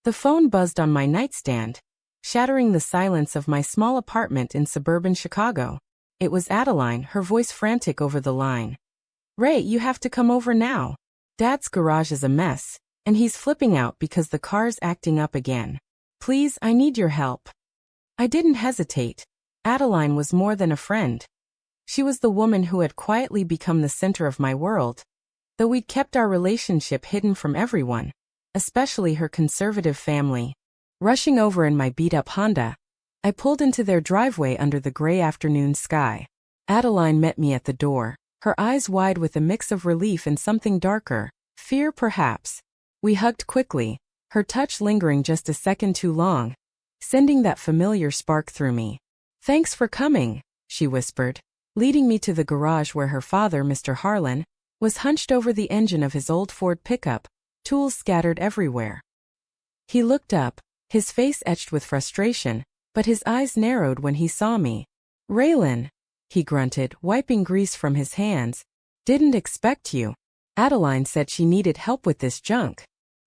The phone buzzed on my nightstand, shattering the silence of my small apartment in suburban Chicago. It was Adeline, her voice frantic over the line. "Ray, you have to come over now. Dad's garage is a mess, and he's flipping out because the car's acting up again. Please, I need your help." I didn't hesitate. Adeline was more than a friend. She was the woman who had quietly become the center of my world, though we'd kept our relationship hidden from everyone, especially her conservative family. Rushing over in my beat-up Honda, I pulled into their driveway under the gray afternoon sky. Adeline met me at the door, her eyes wide with a mix of relief and something darker, fear perhaps. We hugged quickly, her touch lingering just a second too long, sending that familiar spark through me. "Thanks for coming," she whispered, leading me to the garage where her father, Mr. Harlan, was hunched over the engine of his old Ford pickup, tools scattered everywhere. He looked up, his face etched with frustration, but his eyes narrowed when he saw me. "Raylan," he grunted, wiping grease from his hands. "Didn't expect you. Adeline said she needed help with this junk."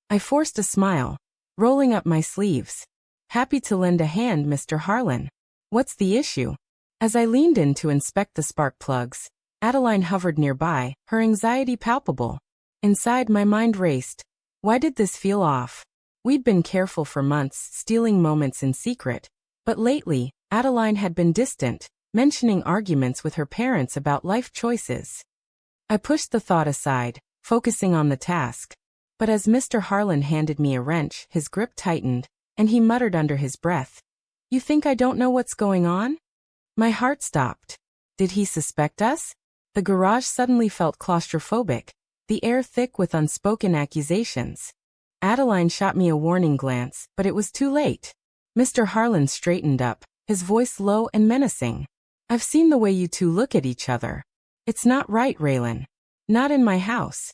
I forced a smile, rolling up my sleeves. "Happy to lend a hand, Mr. Harlan. What's the issue?" As I leaned in to inspect the spark plugs, Adeline hovered nearby, her anxiety palpable. Inside, my mind raced. Why did this feel off? We'd been careful for months, stealing moments in secret. But lately, Adeline had been distant, mentioning arguments with her parents about life choices. I pushed the thought aside, focusing on the task. But as Mr. Harlan handed me a wrench, his grip tightened, and he muttered under his breath, "You think I don't know what's going on?" My heart stopped. Did he suspect us? The garage suddenly felt claustrophobic, the air thick with unspoken accusations. Adeline shot me a warning glance, but it was too late. Mr. Harlan straightened up, his voice low and menacing. "I've seen the way you two look at each other. It's not right, Raylan. Not in my house."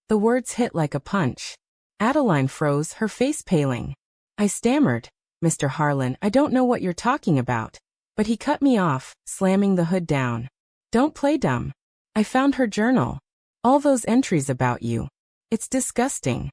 The words hit like a punch. Adeline froze, her face paling. I stammered, "Mr. Harlan, I don't know what you're talking about." But he cut me off, slamming the hood down. "Don't play dumb. I found her journal. All those entries about you. It's disgusting."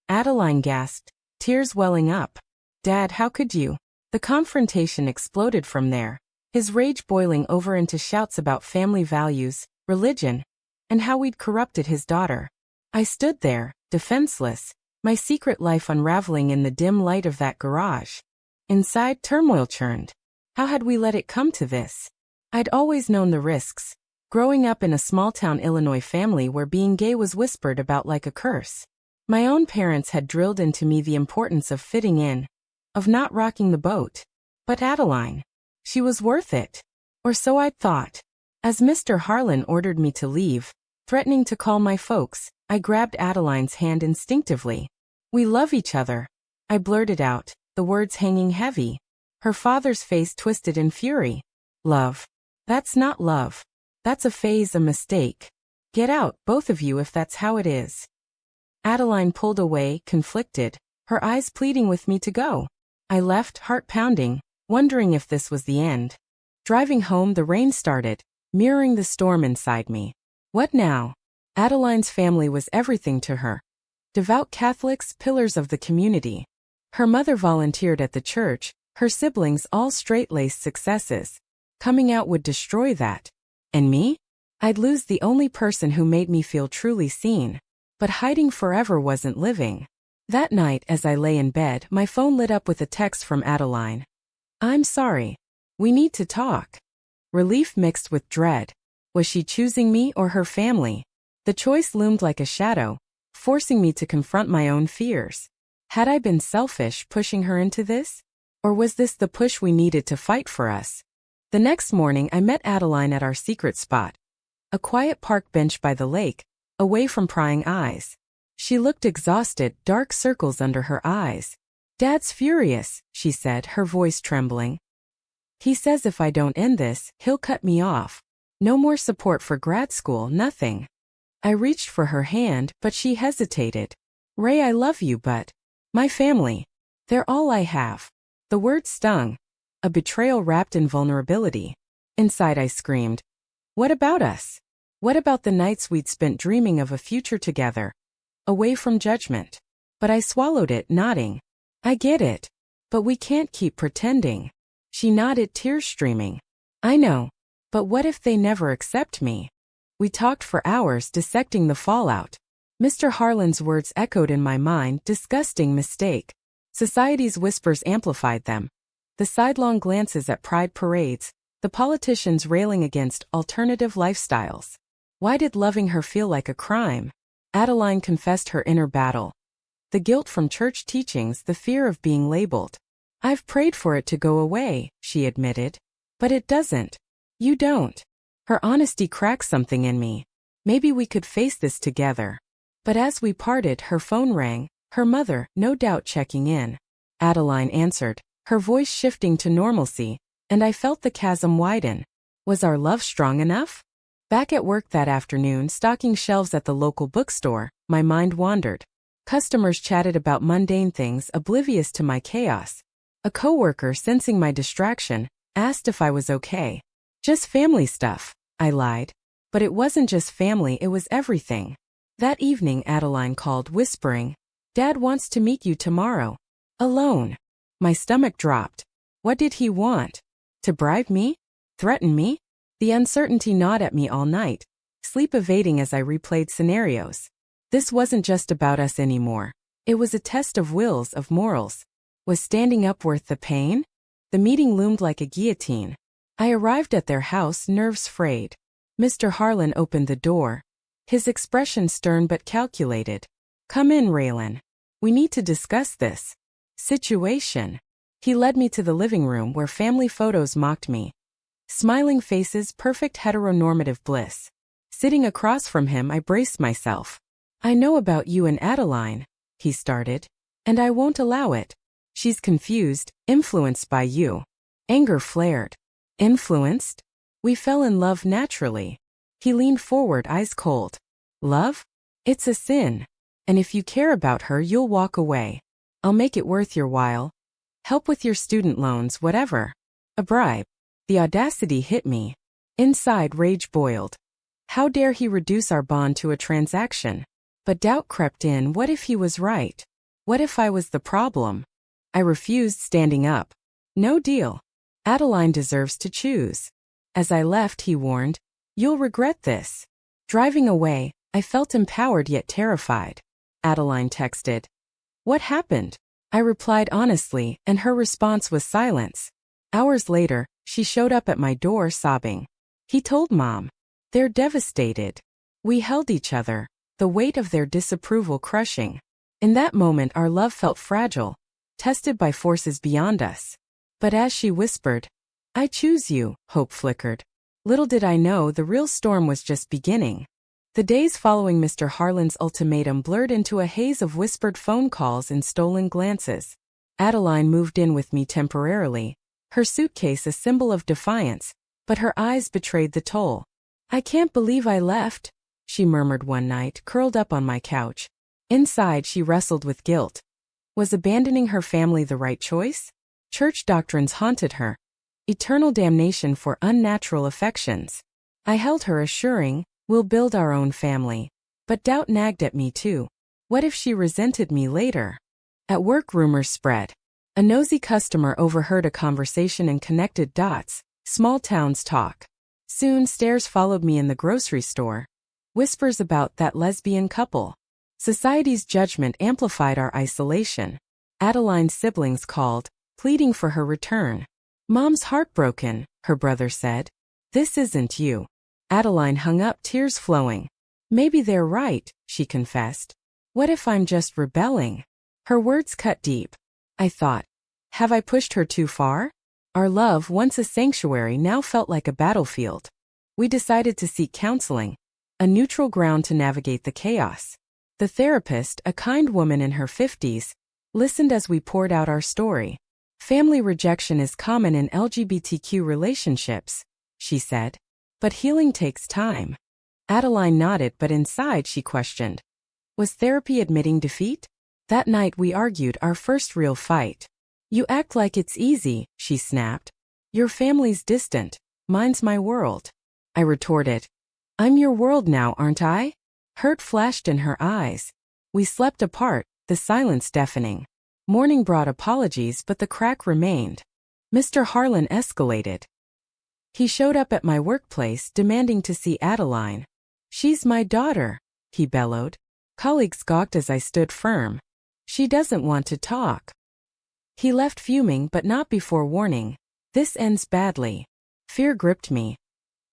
Adeline gasped, tears welling up. "Dad, how could you?" The confrontation exploded from there, his rage boiling over into shouts about family values, religion, and how we'd corrupted his daughter. I stood there, defenseless, my secret life unraveling in the dim light of that garage. Inside, turmoil churned. How had we let it come to this? I'd always known the risks, growing up in a small-town Illinois family where being gay was whispered about like a curse. My own parents had drilled into me the importance of fitting in, of not rocking the boat. But Adeline, she was worth it. Or so I'd thought. As Mr. Harlan ordered me to leave, threatening to call my folks, I grabbed Adeline's hand instinctively. "We love each other," I blurted out, the words hanging heavy. Her father's face twisted in fury. "Love? That's not love. That's a phase, a mistake. Get out, both of you, if that's how it is." Adeline pulled away, conflicted, her eyes pleading with me to go. I left, heart pounding, wondering if this was the end. Driving home, the rain started, mirroring the storm inside me. What now? Adeline's family was everything to her. Devout Catholics, pillars of the community. Her mother volunteered at the church, her siblings all straight-laced successes. Coming out would destroy that. And me? I'd lose the only person who made me feel truly seen. But hiding forever wasn't living. That night, as I lay in bed, my phone lit up with a text from Adeline. "I'm sorry. We need to talk." Relief mixed with dread. Was she choosing me or her family? The choice loomed like a shadow, forcing me to confront my own fears. Had I been selfish pushing her into this? Or was this the push we needed to fight for us? The next morning, I met Adeline at our secret spot, a quiet park bench by the lake, away from prying eyes. She looked exhausted, dark circles under her eyes. "Dad's furious," she said, her voice trembling. "He says if I don't end this, he'll cut me off. No more support for grad school, nothing." I reached for her hand, but she hesitated. "Ray, I love you, but my family, they're all I have." The word stung, a betrayal wrapped in vulnerability. Inside I screamed, "What about us? What about the nights we'd spent dreaming of a future together, away from judgment?" But I swallowed it, nodding. I get it. But we can't keep pretending. She nodded, tears streaming. I know. But what if they never accept me? We talked for hours, dissecting the fallout. Mr. Harlan's words echoed in my mind, disgusting mistake. Society's whispers amplified them. The sidelong glances at pride parades, the politicians railing against alternative lifestyles. Why did loving her feel like a crime? Adeline confessed her inner battle. The guilt from church teachings, the fear of being labeled. I've prayed for it to go away, she admitted. But it doesn't. You don't. Her honesty cracked something in me. Maybe we could face this together. But as we parted, her phone rang, her mother, no doubt, checking in. Adeline answered, her voice shifting to normalcy, and I felt the chasm widen. Was our love strong enough? Back at work that afternoon, stocking shelves at the local bookstore, my mind wandered. Customers chatted about mundane things, oblivious to my chaos. A coworker, sensing my distraction, asked if I was okay. Just family stuff, I lied. But it wasn't just family, it was everything. That evening, Adeline called, whispering, Dad wants to meet you tomorrow. Alone. My stomach dropped. What did he want? To bribe me? Threaten me? The uncertainty gnawed at me all night, sleep evading as I replayed scenarios. This wasn't just about us anymore. It was a test of wills, of morals. Was standing up worth the pain? The meeting loomed like a guillotine. I arrived at their house, nerves frayed. Mr. Harlan opened the door. His expression stern but calculated. Come in, Raylan. We need to discuss this situation. He led me to the living room where family photos mocked me. Smiling faces, perfect heteronormative bliss. Sitting across from him, I braced myself. I know about you and Adeline, he started. And I won't allow it. She's confused, influenced by you. Anger flared. Influenced? We fell in love naturally. He leaned forward, eyes cold. Love? It's a sin. And if you care about her, you'll walk away. I'll make it worth your while. Help with your student loans, whatever. A bribe. The audacity hit me. Inside, rage boiled. How dare he reduce our bond to a transaction? But doubt crept in. What if he was right? What if I was the problem? I refused, standing up. No deal. Adeline deserves to choose. As I left, he warned, you'll regret this. Driving away, I felt empowered yet terrified. Adeline texted. What happened? I replied honestly, and her response was silence. Hours later, she showed up at my door sobbing. He told Mom. They're devastated. We held each other, the weight of their disapproval crushing. In that moment, our love felt fragile, tested by forces beyond us. But as she whispered, I choose you, hope flickered. Little did I know the real storm was just beginning. The days following Mr. Harlan's ultimatum blurred into a haze of whispered phone calls and stolen glances. Adeline moved in with me temporarily, her suitcase a symbol of defiance, but her eyes betrayed the toll. I can't believe I left, she murmured one night, curled up on my couch. Inside, she wrestled with guilt. Was abandoning her family the right choice? Church doctrines haunted her. Eternal damnation for unnatural affections. I held her, assuring, we'll build our own family. But doubt nagged at me too. What if she resented me later? At work, rumors spread. A nosy customer overheard a conversation and connected dots. Small towns talk. Soon, stares followed me in the grocery store. Whispers about that lesbian couple. Society's judgment amplified our isolation. Adeline's siblings called, pleading for her return. Mom's heartbroken, her brother said. This isn't you. Adeline hung up, tears flowing. Maybe they're right, she confessed. What if I'm just rebelling? Her words cut deep. I thought, have I pushed her too far? Our love, once a sanctuary, now felt like a battlefield. We decided to seek counseling, a neutral ground to navigate the chaos. The therapist, a kind woman in her 50s, listened as we poured out our story. Family rejection is common in LGBTQ relationships, she said. But healing takes time. Adeline nodded, but inside she questioned. Was therapy admitting defeat? That night we argued, our first real fight. You act like it's easy, she snapped. Your family's distant, mine's my world. I retorted. I'm your world now, aren't I? Hurt flashed in her eyes. We slept apart, the silence deafening. Morning brought apologies, but the crack remained. Mr. Harlan escalated. He showed up at my workplace demanding to see Adeline. She's my daughter, he bellowed. Colleagues gawked as I stood firm. She doesn't want to talk. He left fuming, but not before warning. This ends badly. Fear gripped me.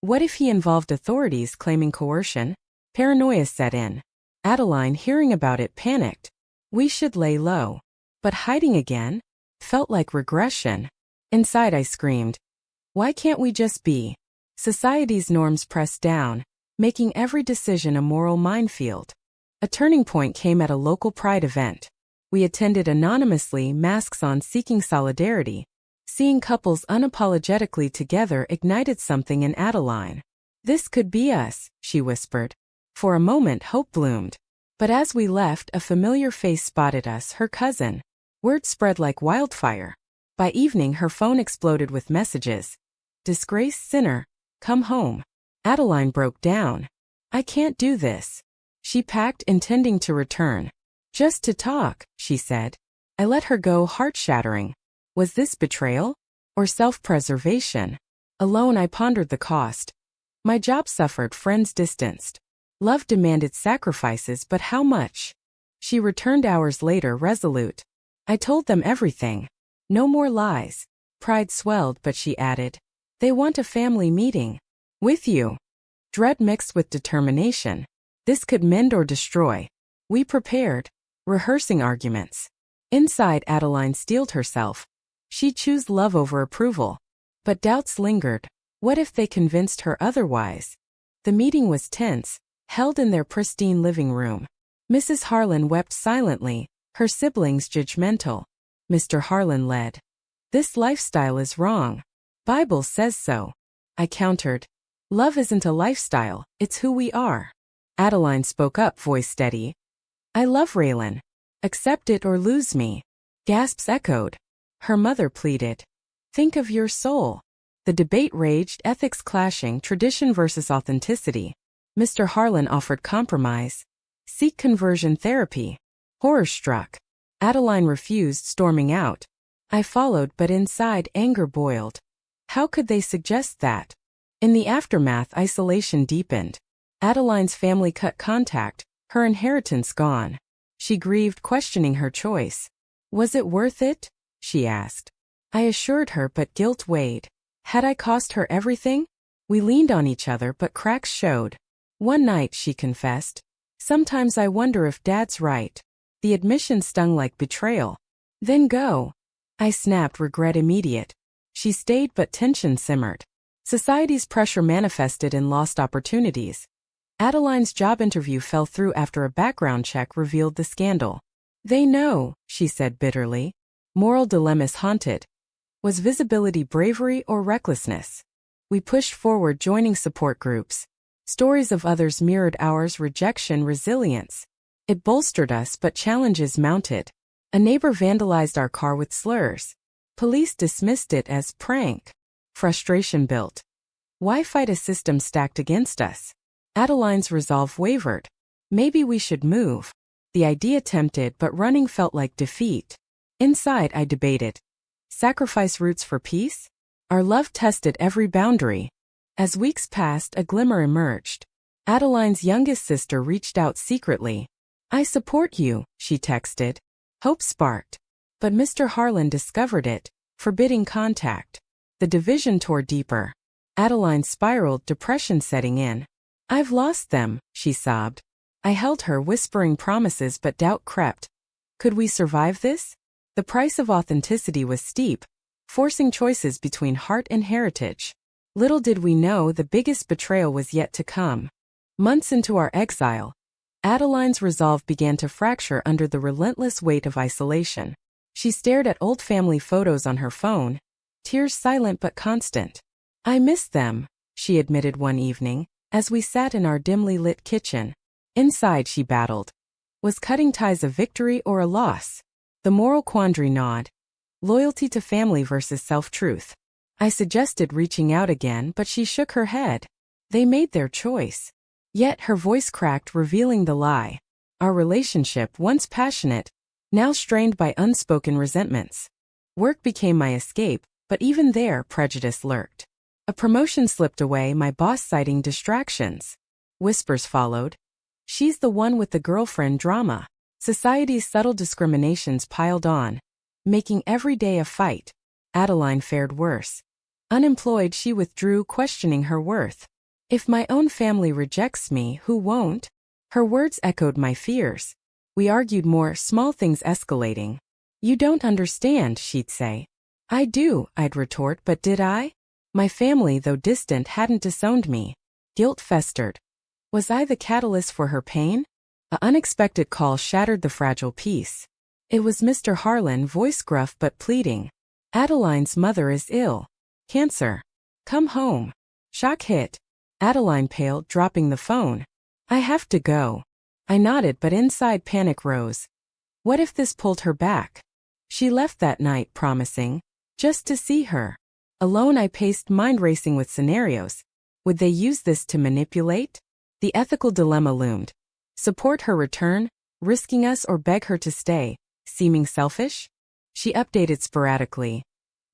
What if he involved authorities claiming coercion? Paranoia set in. Adeline, hearing about it, panicked. We should lay low. But hiding again? Felt like regression. Inside I screamed. Why can't we just be? Society's norms pressed down, making every decision a moral minefield. A turning point came at a local pride event. We attended anonymously, masks on, seeking solidarity. Seeing couples unapologetically together ignited something in Adeline. This could be us, she whispered. For a moment hope bloomed. But as we left, a familiar face spotted us, her cousin. Word spread like wildfire. By evening her phone exploded with messages. Disgraced sinner, come home. Adeline broke down. I can't do this. She packed, intending to return. Just to talk, she said. I let her go, heart-shattering. Was this betrayal? Or self-preservation? Alone I pondered the cost. My job suffered, friends distanced. Love demanded sacrifices, but how much? She returned hours later, resolute. I told them everything. No more lies. Pride swelled, but she added. They want a family meeting. With you. Dread mixed with determination. This could mend or destroy. We prepared. Rehearsing arguments. Inside, Adeline steeled herself. She'd choose love over approval. But doubts lingered. What if they convinced her otherwise? The meeting was tense, held in their pristine living room. Mrs. Harlan wept silently, her siblings judgmental. Mr. Harlan led. This lifestyle is wrong. Bible says so. I countered. Love isn't a lifestyle, it's who we are. Adeline spoke up, voice steady. I love Raylan. Accept it or lose me. Gasps echoed. Her mother pleaded. Think of your soul. The debate raged, ethics clashing, tradition versus authenticity. Mr. Harlan offered compromise. Seek conversion therapy. Horror struck. Adeline refused, storming out. I followed, but inside anger boiled. How could they suggest that? In the aftermath, isolation deepened. Adeline's family cut contact, her inheritance gone. She grieved, questioning her choice. Was it worth it? She asked. I assured her, but guilt weighed. Had I cost her everything? We leaned on each other, but cracks showed. One night, she confessed. Sometimes I wonder if Dad's right. The admission stung like betrayal. Then go. I snapped, regret immediate. She stayed, but tension simmered. Society's pressure manifested in lost opportunities. Adeline's job interview fell through after a background check revealed the scandal. They know, she said bitterly. Moral dilemmas haunted. Was visibility bravery or recklessness? We pushed forward, joining support groups. Stories of others mirrored ours, rejection, resilience. It bolstered us, but challenges mounted. A neighbor vandalized our car with slurs. Police dismissed it as prank. Frustration built. Why fight a system stacked against us? Adeline's resolve wavered. Maybe we should move. The idea tempted, but running felt like defeat. Inside, I debated. Sacrifice roots for peace? Our love tested every boundary. As weeks passed, a glimmer emerged. Adeline's youngest sister reached out secretly. I support you, she texted. Hope sparked. But Mr. Harlan discovered it, forbidding contact. The division tore deeper. Adeline spiraled, depression setting in. I've lost them, she sobbed. I held her, whispering promises, but doubt crept. Could we survive this? The price of authenticity was steep, forcing choices between heart and heritage. Little did we know the biggest betrayal was yet to come. Months into our exile, Adeline's resolve began to fracture under the relentless weight of isolation. She stared at old family photos on her phone, tears silent but constant. I miss them, she admitted one evening, as we sat in our dimly lit kitchen. Inside, she battled. Was cutting ties a victory or a loss? The moral quandary gnawed. Loyalty to family versus self-truth. I suggested reaching out again, but she shook her head. They made their choice. Yet her voice cracked, revealing the lie. Our relationship, once passionate, now strained by unspoken resentments. Work became my escape, but even there prejudice lurked. A promotion slipped away, my boss citing distractions. Whispers followed. She's the one with the girlfriend drama. Society's subtle discriminations piled on, making every day a fight. Adeline fared worse. Unemployed, she withdrew, questioning her worth. If my own family rejects me, who won't? Her words echoed my fears. We argued more, small things escalating. You don't understand, she'd say. I do, I'd retort, but did I? My family, though distant, hadn't disowned me. Guilt festered. Was I the catalyst for her pain? An unexpected call shattered the fragile peace. It was Mr. Harlan, voice gruff but pleading. Adeline's mother is ill. Cancer. Come home. Shock hit. Adeline paled, dropping the phone. I have to go. I nodded, but inside panic rose. What if this pulled her back? She left that night, promising just to see her. Alone, I paced, mind racing with scenarios. Would they use this to manipulate? The ethical dilemma loomed. Support her return, risking us, or beg her to stay, seeming selfish? She updated sporadically.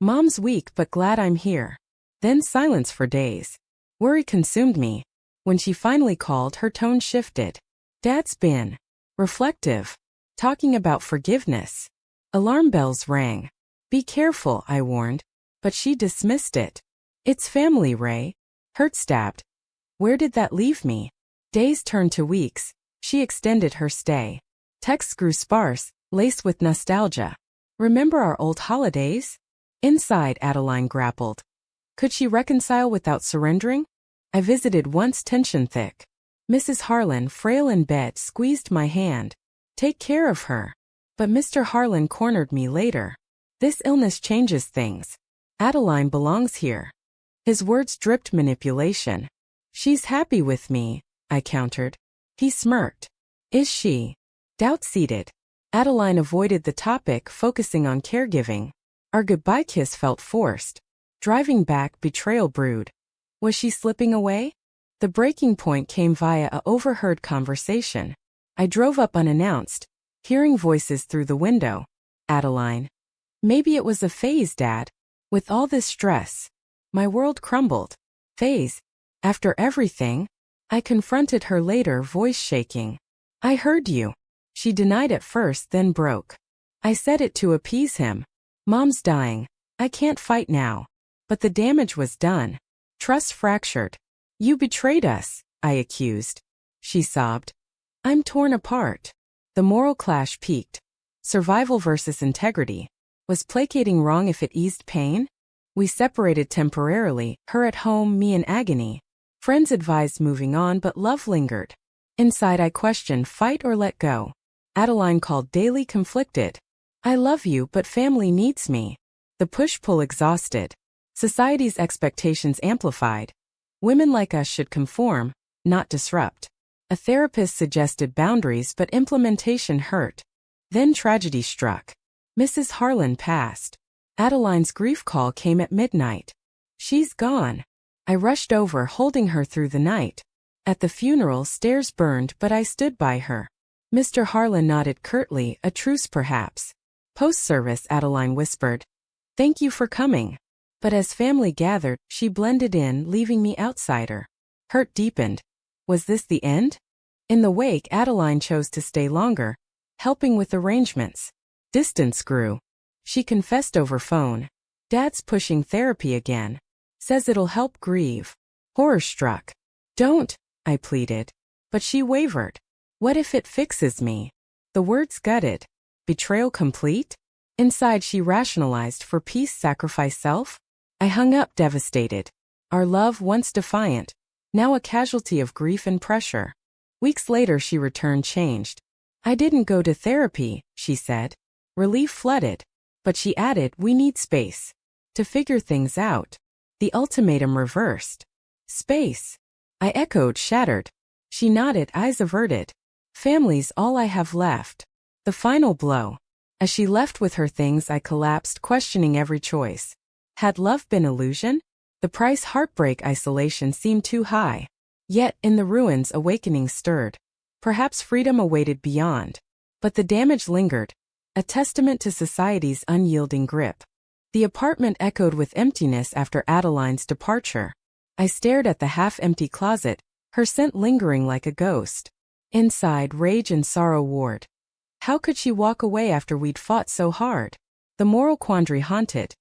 Mom's weak but glad I'm here. Then silence for days. Worry consumed me. When she finally called, her tone shifted. Dad's been reflective, talking about forgiveness. Alarm bells rang. Be careful, I warned, but she dismissed it. It's family, Ray. Hurt stabbed. Where did that leave me? Days turned to weeks. She extended her stay. Texts grew sparse, laced with nostalgia. Remember our old holidays? Inside, Adeline grappled. Could she reconcile without surrendering? I visited once, tension thick. Mrs. Harlan, frail in bed, squeezed my hand. Take care of her. But Mr. Harlan cornered me later. This illness changes things. Adeline belongs here. His words dripped manipulation. She's happy with me, I countered. He smirked. Is she? Doubt seated. Adeline avoided the topic, focusing on caregiving. Our goodbye kiss felt forced. Driving back, betrayal brewed. Was she slipping away? The breaking point came via a overheard conversation. I drove up unannounced, hearing voices through the window. Adeline. Maybe it was a phase, Dad. With all this stress, my world crumbled. Phase. After everything? I confronted her later, voice shaking. I heard you. She denied at first, then broke. I said it to appease him. Mom's dying. I can't fight now. But the damage was done. Trust fractured. You betrayed us, I accused. She sobbed. I'm torn apart. The moral clash peaked. Survival versus integrity. Was placating wrong if it eased pain? We separated temporarily, her at home, me in agony. Friends advised moving on, but love lingered. Inside, I questioned, fight or let go. Adeline called daily, conflicted. I love you, but family needs me. The push-pull exhausted. Society's expectations amplified. Women like us should conform, not disrupt. A therapist suggested boundaries, but implementation hurt. Then tragedy struck. Mrs. Harlan passed. Adeline's grief call came at midnight. She's gone. I rushed over, holding her through the night. At the funeral, stairs burned, but I stood by her. Mr. Harlan nodded curtly, a truce perhaps. Post-service, Adeline whispered. Thank you for coming. But as family gathered, she blended in, leaving me outsider. Hurt deepened. Was this the end? In the wake, Adeline chose to stay longer, helping with arrangements. Distance grew. She confessed over phone. Dad's pushing therapy again. Says it'll help grieve. Horror struck. Don't, I pleaded. But she wavered. What if it fixes me? The words gutted. Betrayal complete? Inside, she rationalized, for peace sacrifice self? I hung up, devastated. Our love, once defiant, now a casualty of grief and pressure. Weeks later, she returned changed. I didn't go to therapy, she said. Relief flooded. But she added, we need space to figure things out. The ultimatum reversed. Space. I echoed, shattered. She nodded, eyes averted. Family's all I have left. The final blow. As she left with her things, I collapsed, questioning every choice. Had love been illusion? The price, heartbreak, isolation seemed too high. Yet, in the ruins, awakening stirred. Perhaps freedom awaited beyond. But the damage lingered. a testament to society's unyielding grip. The apartment echoed with emptiness after Adeline's departure. I stared at the half-empty closet, her scent lingering like a ghost. Inside, rage and sorrow warred. How could she walk away after we'd fought so hard? The moral quandary haunted.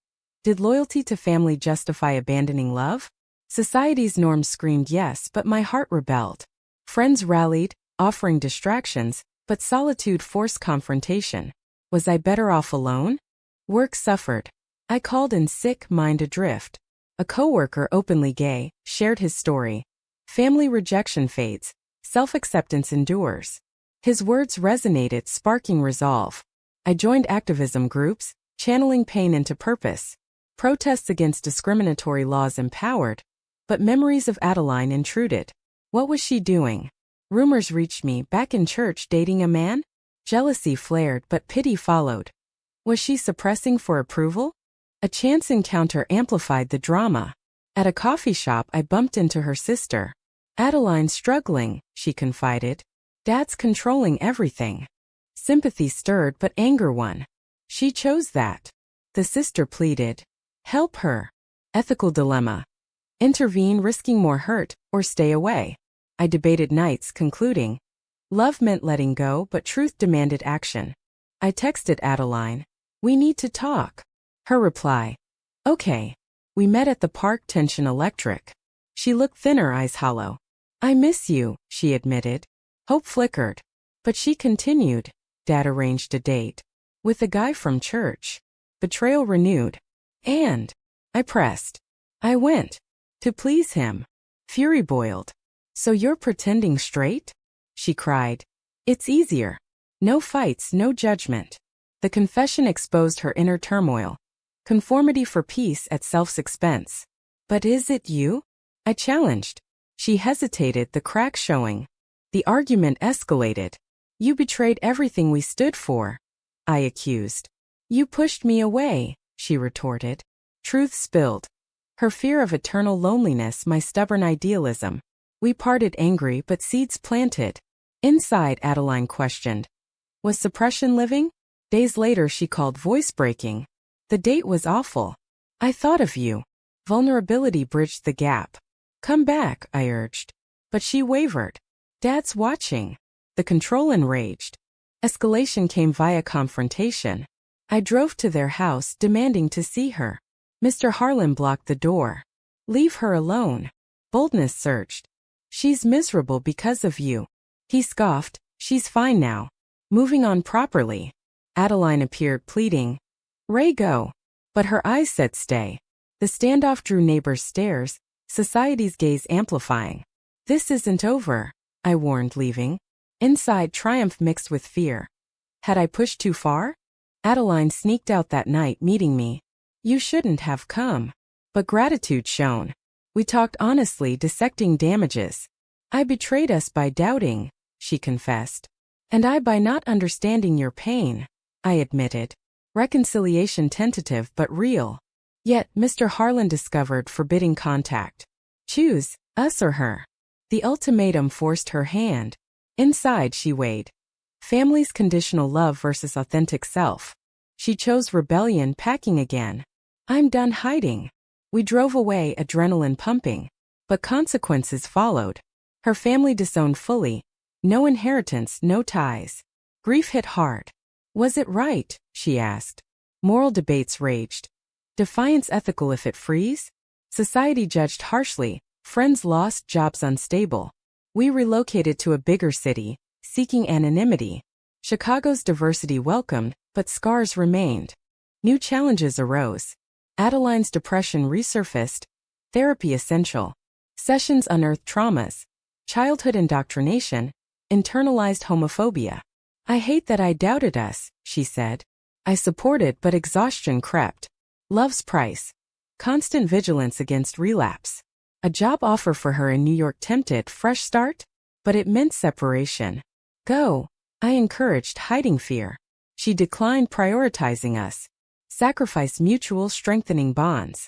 Did loyalty to family justify abandoning love? Society's norms screamed yes, but my heart rebelled. Friends rallied, offering distractions, but solitude forced confrontation. Was I better off alone? Work suffered. I called in sick, mind adrift. A coworker, openly gay, shared his story. Family rejection fades, self-acceptance endures. His words resonated, sparking resolve. I joined activism groups, channeling pain into purpose. Protests against discriminatory laws empowered, but memories of Adeline intruded. What was she doing? Rumors reached me, back in church dating a man? Jealousy flared, but pity followed. Was she suppressing for approval? A chance encounter amplified the drama. At a coffee shop, I bumped into her sister. Adeline's struggling, she confided. Dad's controlling everything. Sympathy stirred, but anger won. She chose that. The sister pleaded. Help her. Ethical dilemma. Intervene, risking more hurt, or stay away. I debated nights, concluding. Love meant letting go, but truth demanded action. I texted Adeline. We need to talk. Her reply. Okay. We met at the park, tension electric. She looked thinner, eyes hollow. I miss you, she admitted. Hope flickered. But she continued. Dad arranged a date. With a guy from church. Betrayal renewed. And I pressed. I went. To please him. Fury boiled. So you're pretending straight? She cried. It's easier. No fights, no judgment. The confession exposed her inner turmoil. Conformity for peace at self's expense. But is it you? I challenged. She hesitated, the crack showing. The argument escalated. You betrayed everything we stood for. I accused. You pushed me away, she retorted. Truth spilled. Her fear of eternal loneliness, my stubborn idealism. We parted angry, but seeds planted. Inside, Adeline questioned. Was suppression living? Days later she called voice breaking. The date was awful. I thought of you. Vulnerability bridged the gap. Come back, I urged. But she wavered. Dad's watching. The control enraged. Escalation came via confrontation. I drove to their house, demanding to see her. Mr. Harlan blocked the door. Leave her alone. Boldness surged. She's miserable because of you. He scoffed. She's fine now. Moving on properly. Adeline appeared, pleading. Ray, go. But her eyes said stay. The standoff drew neighbors' stares, society's gaze amplifying. This isn't over, I warned, leaving. Inside, triumph mixed with fear. Had I pushed too far? Adeline sneaked out that night, meeting me. You shouldn't have come. But gratitude shone. We talked honestly, dissecting damages. I betrayed us by doubting, she confessed. And I by not understanding your pain, I admitted. Reconciliation tentative but real. Yet, Mr. Harlan discovered forbidding contact. Choose, us or her. The ultimatum forced her hand. Inside, she weighed. Family's conditional love versus authentic self. She chose rebellion, packing again. I'm done hiding. We drove away, adrenaline pumping. But consequences followed. Her family disowned fully. No inheritance, no ties. Grief hit hard. Was it right? She asked. Moral debates raged. Defiance ethical if it frees? Society judged harshly. Friends lost, jobs unstable. We relocated to a bigger city, seeking anonymity. Chicago's diversity welcomed, but scars remained. New challenges arose. Adeline's depression resurfaced. Therapy essential. Sessions unearthed traumas. Childhood indoctrination. Internalized homophobia. I hate that I doubted us, she said. I supported, but exhaustion crept. Love's price. Constant vigilance against relapse. A job offer for her in New York tempted fresh start, but it meant separation. Go. I encouraged, hiding fear. She declined, prioritizing us. Sacrifice mutual, strengthening bonds.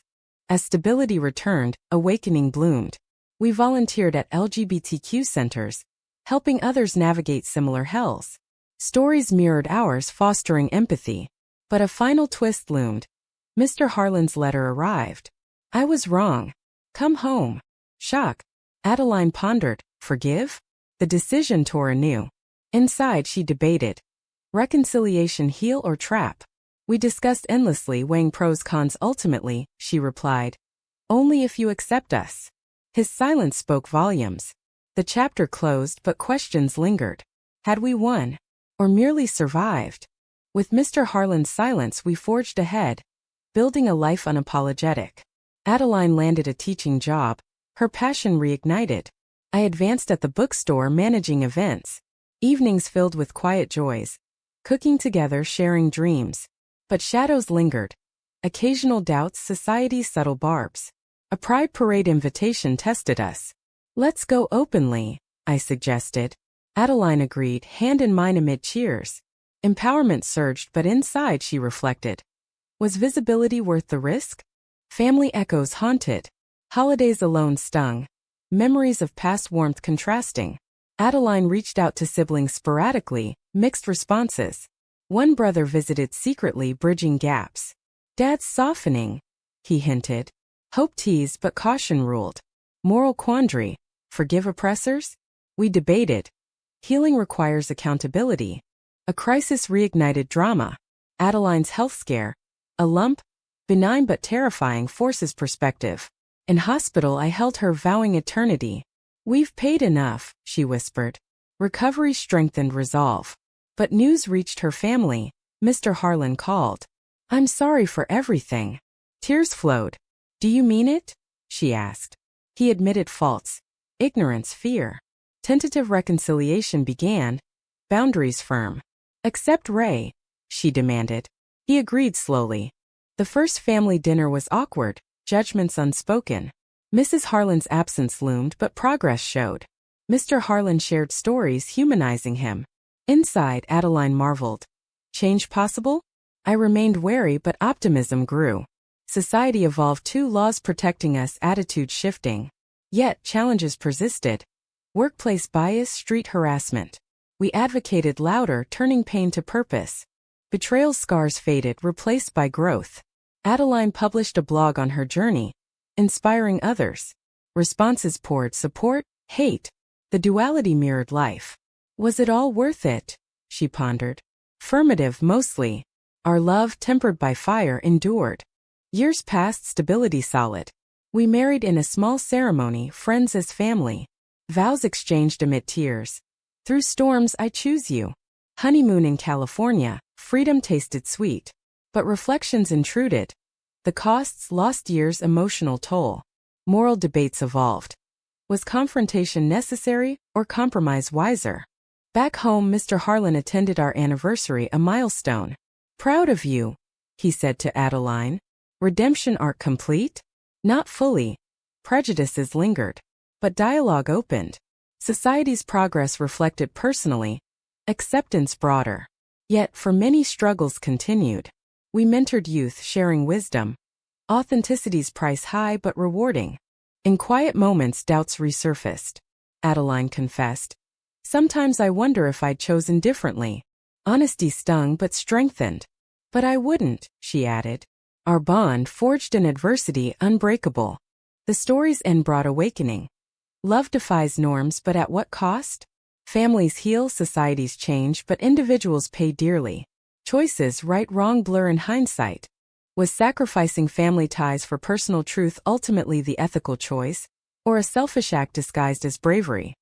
As stability returned, awakening bloomed. We volunteered at LGBTQ centers, helping others navigate similar hells. Stories mirrored ours, fostering empathy. But a final twist loomed. Mr. Harlan's letter arrived. I was wrong. Come home. Shock. Adeline pondered. Forgive? The decision tore anew. Inside she debated. Reconciliation heal or trap? We discussed endlessly, weighing pros cons. Ultimately, she replied. Only if you accept us. His silence spoke volumes. The chapter closed, but questions lingered. Had we won? Or merely survived? With Mr. Harlan's silence we forged ahead, building a life unapologetic. Adeline landed a teaching job. Her passion reignited. I advanced at the bookstore, managing events. Evenings filled with quiet joys. Cooking together, sharing dreams. But shadows lingered. Occasional doubts, society's subtle barbs. A pride parade invitation tested us. Let's go openly, I suggested. Adeline agreed, hand in mine amid cheers. Empowerment surged, but inside she reflected. Was visibility worth the risk? Family echoes haunted. Holidays alone stung. Memories of past warmth contrasting. Adeline reached out to siblings sporadically, mixed responses. One brother visited secretly, bridging gaps. Dad's softening, he hinted. Hope teased, but caution ruled. Moral quandary. Forgive oppressors? We debated. Healing requires accountability. A crisis reignited drama. Adeline's health scare. A lump, benign but terrifying, forces perspective. In hospital I held her, vowing eternity. We've paid enough, she whispered. Recovery strengthened resolve. But news reached her family. Mr. Harlan called. I'm sorry for everything. Tears flowed. Do you mean it? She asked. He admitted faults. Ignorance, fear. Tentative reconciliation began. Boundaries firm. Accept Ray, she demanded. He agreed slowly. The first family dinner was awkward, judgments unspoken. Mrs. Harlan's absence loomed, but progress showed. Mr. Harlan shared stories, humanizing him. Inside, Adeline marveled. Change possible? I remained wary, but optimism grew. Society evolved too, laws protecting us, attitudes shifting. Yet, challenges persisted. Workplace bias, street harassment. We advocated louder, turning pain to purpose. Betrayal scars faded, replaced by growth. Adeline published a blog on her journey, inspiring others. Responses poured, support, hate. The duality mirrored life. Was it all worth it? She pondered. Affirmative, mostly. Our love, tempered by fire, endured. Years passed, stability solid. We married in a small ceremony, friends as family. Vows exchanged amid tears. Through storms I choose you. Honeymoon in California, freedom tasted sweet. But reflections intruded. The costs, lost years, emotional toll. Moral debates evolved. Was confrontation necessary, or compromise wiser? Back home, Mr. Harlan attended our anniversary, a milestone. Proud of you, he said to Adeline. Redemption arc complete? Not fully. Prejudices lingered. But dialogue opened. Society's progress reflected personally. Acceptance broader. Yet, for many, struggles continued. We mentored youth, sharing wisdom. Authenticity's price high but rewarding. In quiet moments, doubts resurfaced. Adeline confessed. Sometimes I wonder if I'd chosen differently. Honesty stung but strengthened. But I wouldn't, she added. Our bond, forged in adversity, unbreakable. The story's end brought awakening. Love defies norms, but at what cost? Families heal, societies change, but individuals pay dearly. Choices, right, wrong, blur in hindsight. Was sacrificing family ties for personal truth ultimately the ethical choice, or a selfish act disguised as bravery?